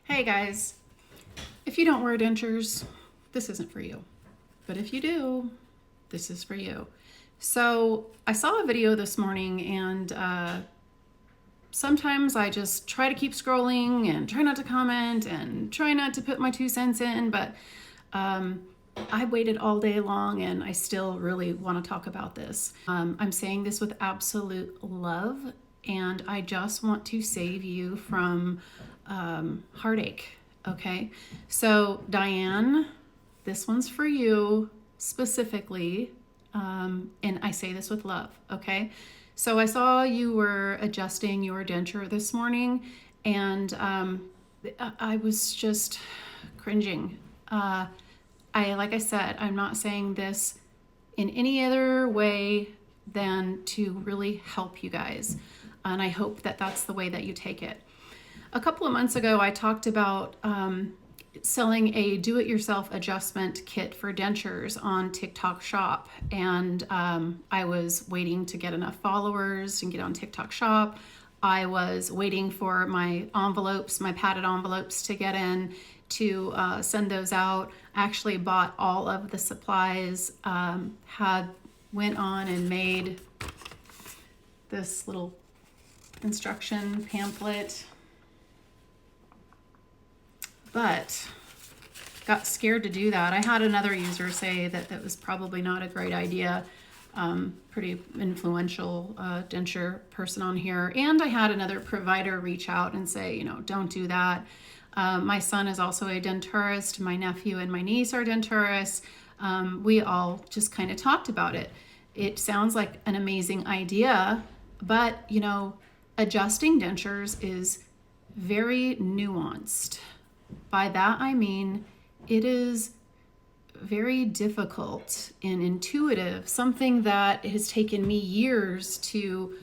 Hey guys, if you don't wear dentures, this isn't for you. But if you do, this is for you. So I saw a video this morning and sometimes I just try to keep scrolling and try not to comment and try not to put my 2 cents in, but I waited all day long and I still really want to talk about this. I'm saying this with absolute love and I just want to save you from heartache. Okay, so Diane, this one's for you specifically, and I say this with love. Okay, so I saw you were adjusting your denture this morning, and I was just cringing. Like I said, I'm not saying this in any other way than to really help you guys, and I hope that that's the way that you take it. A couple of months ago, I talked about selling a do-it-yourself adjustment kit for dentures on TikTok Shop. And I was waiting to get enough followers and get on TikTok Shop. I was waiting for my envelopes, my padded envelopes to get in to send those out. I actually bought all of the supplies, went on and made this little instruction pamphlet, but got scared to do that. I had another user say that that was probably not a great idea. Pretty influential denture person on here. And I had another provider reach out and say, don't do that. My son is also a denturist. My nephew and my niece are denturists. We all just kind of talked about it. It sounds like an amazing idea, but adjusting dentures is very nuanced. By that I mean it is very difficult and intuitive, something that has taken me years to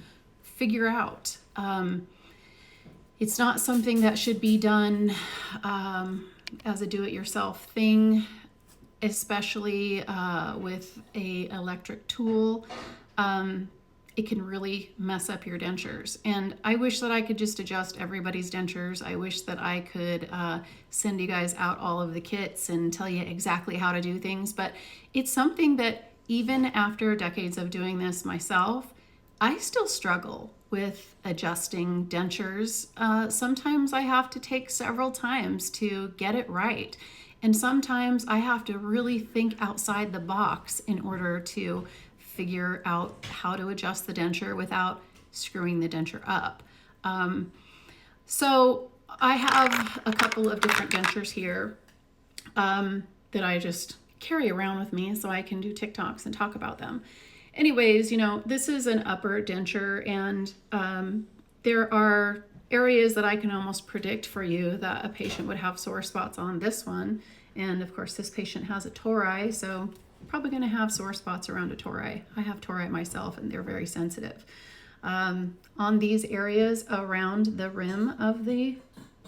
figure out. It's not something that should be done as a do-it-yourself thing, especially with a electric tool. It can really mess up your dentures. And I wish that I could just adjust everybody's dentures. I wish that I could send you guys out all of the kits and tell you exactly how to do things. But it's something that even after decades of doing this myself, I still struggle with adjusting dentures. Sometimes I have to take several times to get it right. And sometimes I have to really think outside the box in order to figure out how to adjust the denture without screwing the denture up. So I have a couple of different dentures here that I just carry around with me so I can do TikToks and talk about them. Anyways, this is an upper denture, and there are areas that I can almost predict for you that a patient would have sore spots on this one. And of course, this patient has a tori, so probably going to have sore spots around a tori. I have tori myself, and they're very sensitive. On these areas around the rim of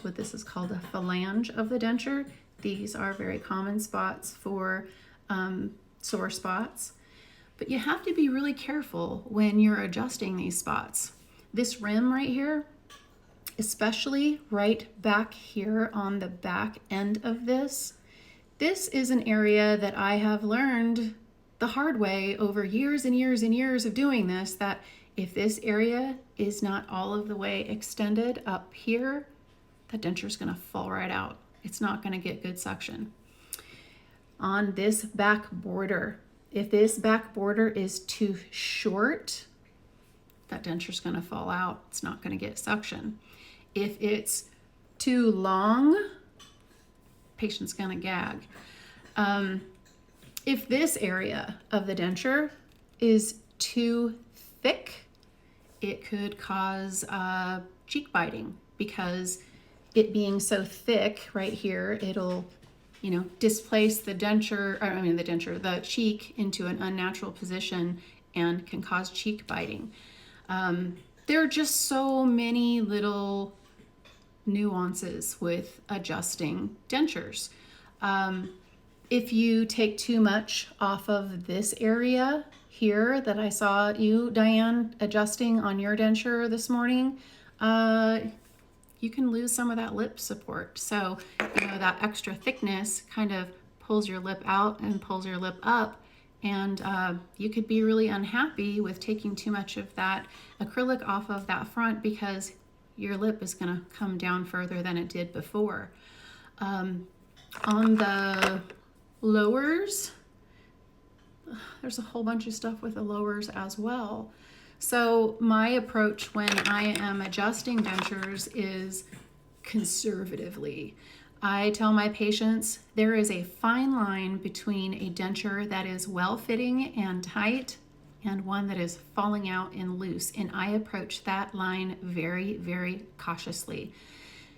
what this is called a phalange of the denture, these are very common spots for sore spots. But you have to be really careful when you're adjusting these spots. This rim right here, especially right back here on the back end of this is an area that I have learned the hard way over years and years and years of doing this, that if this area is not all of the way extended up here, the denture is going to fall right out. It's not going to get good suction. On this back border, if this back border is too short, that denture is going to fall out. It's not going to get suction. If it's too long, patient's going to gag. If this area of the denture is too thick, it could cause cheek biting, because it being so thick right here, it'll displace the the cheek into an unnatural position and can cause cheek biting. There are just so many little nuances with adjusting dentures. If you take too much off of this area here that I saw you, Diane, adjusting on your denture this morning, you can lose some of that lip support. So, that extra thickness kind of pulls your lip out and pulls your lip up. And you could be really unhappy with taking too much of that acrylic off of that front because your lip is going to come down further than it did before. On the lowers, there's a whole bunch of stuff with the lowers as well. So my approach when I am adjusting dentures is conservatively. I tell my patients there is a fine line between a denture that is well-fitting and tight and one that is falling out and loose. And I approach that line very, very cautiously.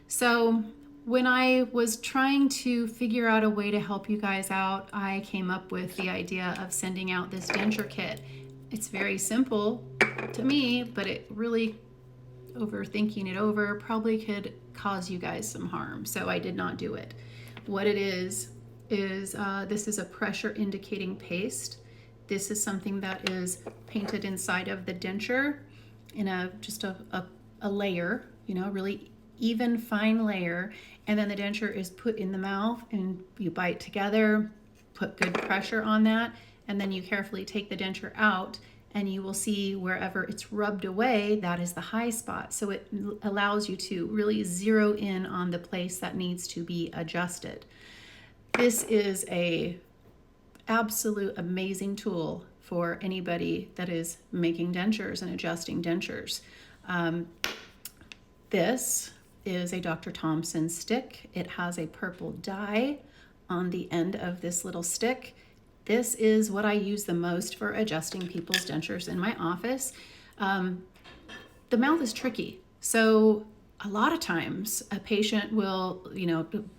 So when I was trying to figure out a way to help you guys out, I came up with the idea of sending out this denture kit. It's very simple to me, but it really, overthinking it over, probably could cause you guys some harm. So I did not do it. What it is this is a pressure indicating paste. This is something that is painted inside of the denture in just a layer, really even fine layer. And then the denture is put in the mouth and you bite together, put good pressure on that. And then you carefully take the denture out and you will see wherever it's rubbed away, that is the high spot. So it allows you to really zero in on the place that needs to be adjusted. This is a absolute amazing tool for anybody that is making dentures and adjusting dentures. This is a Dr. Thompson stick. It has a purple dye on the end of this little stick. This is what I use the most for adjusting people's dentures in my office. The mouth is tricky. So a lot of times a patient will,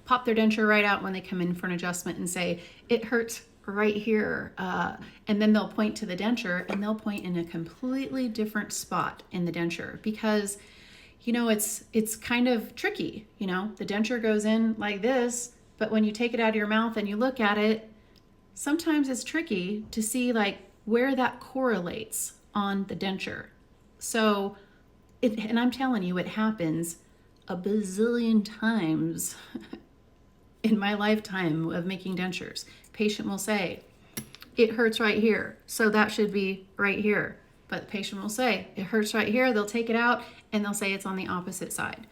pop their denture right out when they come in for an adjustment and say, it hurts right here. And then they'll point to the denture and they'll point in a completely different spot in the denture because, it's kind of tricky. The denture goes in like this, but when you take it out of your mouth and you look at it, sometimes it's tricky to see where that correlates on the denture. So, and I'm telling you, it happens a bazillion times in my lifetime of making dentures. Patient will say, it hurts right here, so that should be right here. But the patient will say, it hurts right here. They'll take it out and they'll say it's on the opposite side.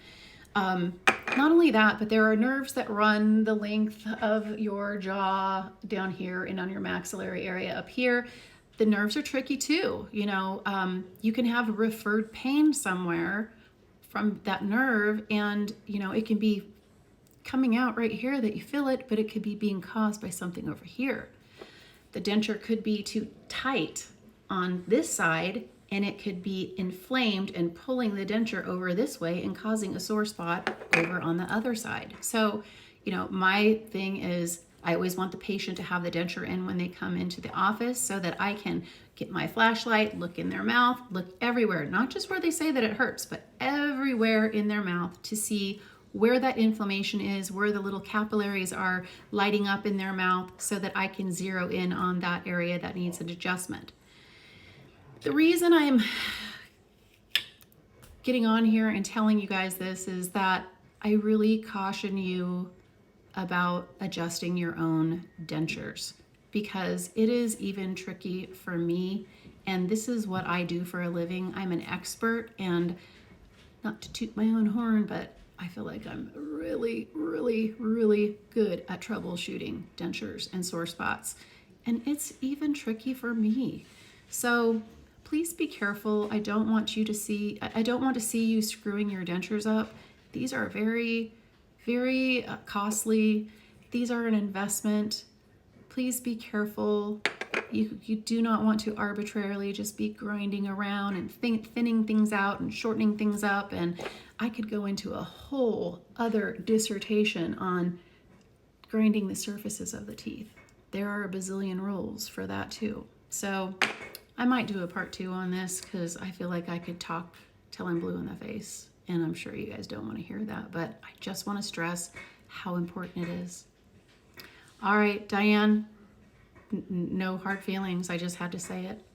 Not only that, but there are nerves that run the length of your jaw down here and on your maxillary area up here. The nerves are tricky too. You can have referred pain somewhere from that nerve and, it can be coming out right here that you feel it, but it could be being caused by something over here. The denture could be too tight on this side and it could be inflamed and pulling the denture over this way and causing a sore spot over on the other side. So, my thing is I always want the patient to have the denture in when they come into the office so that I can get my flashlight, look in their mouth, look everywhere, not just where they say that it hurts, but everywhere in their mouth to see where that inflammation is, where the little capillaries are lighting up in their mouth so that I can zero in on that area that needs an adjustment. The reason I'm getting on here and telling you guys this is that I really caution you about adjusting your own dentures because it is even tricky for me. And this is what I do for a living. I'm an expert, and not to toot my own horn, but I feel like I'm really, really, really good at troubleshooting dentures and sore spots. And it's even tricky for me. So please be careful. I don't want to see you screwing your dentures up. These are very, very costly. These are an investment. Please be careful. You do not want to arbitrarily just be grinding around and thinning things out and shortening things up. And I could go into a whole other dissertation on grinding the surfaces of the teeth. There are a bazillion rules for that too. So I might do a part 2 on this because I feel like I could talk till I'm blue in the face. And I'm sure you guys don't want to hear that, but I just want to stress how important it is. All right, Diane, no hard feelings. I just had to say it.